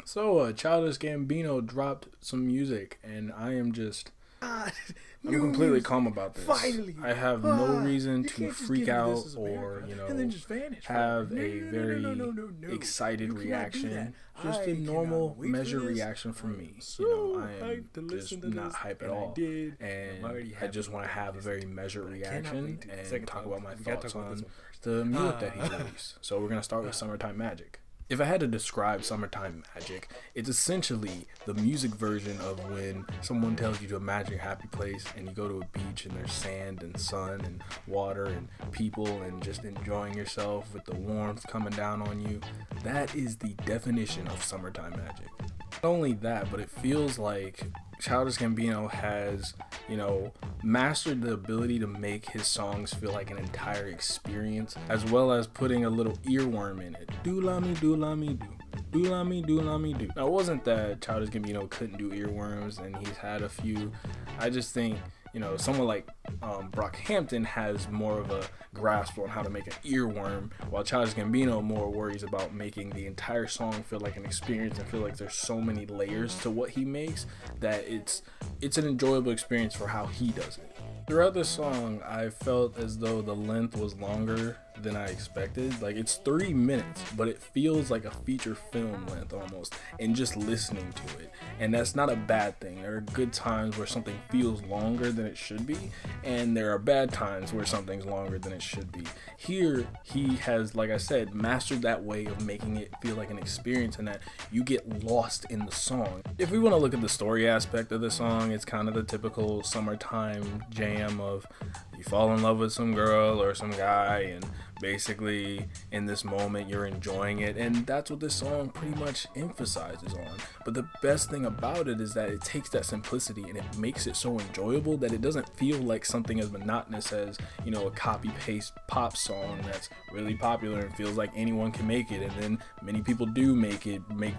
Childish Gambino dropped some music, and I am just. Ah, I'm new completely music. calm about this. Finally. I have no reason You to can't just freak give me out this as or, America and then just vanish. have No, a no, no, very no, no, no, no. excited You cannot do reaction. that. Just I a normal cannot wait measured for this. reaction from I me. am so I am hyped to just listen to not this, hype at and I all. did. And I'm already I just want to have a very measured reaction and talk about my thoughts on the music that he released. So we're going to start with Summertime Magic. If I had to describe Summertime Magic, it's essentially the music version of when someone tells you to imagine your happy place and you go to a beach and there's sand and sun and water and people and just enjoying yourself with the warmth coming down on you. That is the definition of Summertime Magic. Not only that, but it feels like Childish Gambino has, mastered the ability to make his songs feel like an entire experience, as well as putting a little earworm in it. Do la me, do la me, do. Do la me, do la me, do. Now, it wasn't that Childish Gambino couldn't do earworms, and he's had a few. I just think, someone like Brockhampton has more of a grasp on how to make an earworm, while Childish Gambino more worries about making the entire song feel like an experience and feel like there's so many layers to what he makes that it's an enjoyable experience for how he does it. Throughout this song, I felt as though the length was longer than I expected. Like, it's 3 minutes, but it feels like a feature film length almost, and just listening to it. And that's not a bad thing. There are good times where something feels longer than it should be, and there are bad times where something's longer than it should be. Here, he has, like I said, mastered that way of making it feel like an experience and that you get lost in the song. If we want to look at the story aspect of the song, it's kind of the typical summertime jam of you fall in love with some girl or some guy, and basically in this moment you're enjoying it, and that's what this song pretty much emphasizes on. But the best thing about it is that it takes that simplicity and it makes it so enjoyable that it doesn't feel like something as monotonous as a copy paste pop song that's really popular and feels like anyone can make it, and then many people do make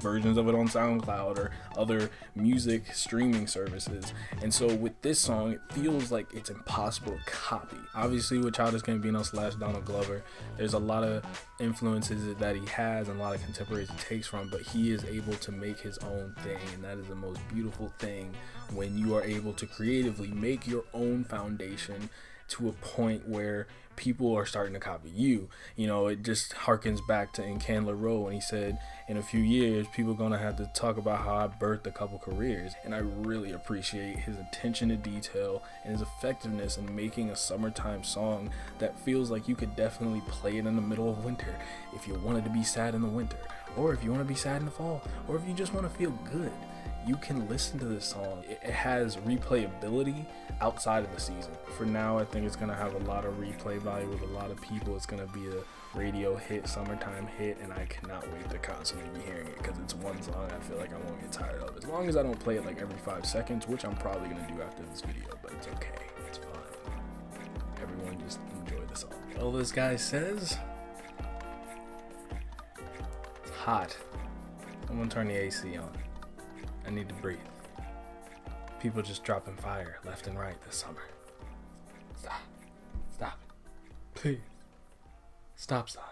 versions of it on SoundCloud or other music streaming services. And so with this song, it feels like it's impossible to copy. Obviously with Childish Gambino / Donald Glover, there's a lot of influences that he has and a lot of contemporaries he takes from, but he is able to make his own thing, and that is the most beautiful thing when you are able to creatively make your own foundation to a point where people are starting to copy you. It just harkens back to In Candler Row when he said, in a few years, people are going to have to talk about how I birthed a couple careers. And I really appreciate his attention to detail and his effectiveness in making a summertime song that feels like you could definitely play it in the middle of winter if you wanted to be sad in the winter, or if you want to be sad in the fall, or if you just want to feel good. You can listen to this song. It has replayability outside of the season. For now, I think it's going to have a lot of replay value with a lot of people. It's going to be a radio hit, summertime hit, and I cannot wait to constantly be hearing it because it's one song I feel like I won't get tired of. As long as I don't play it like every 5 seconds, which I'm probably going to do after this video, but it's okay. It's fine. Everyone just enjoy the song. Well, this guy says it's hot. I'm going to turn the AC on. I need to breathe. People just dropping fire left and right this summer. Stop. Stop it. Please. Stop sign.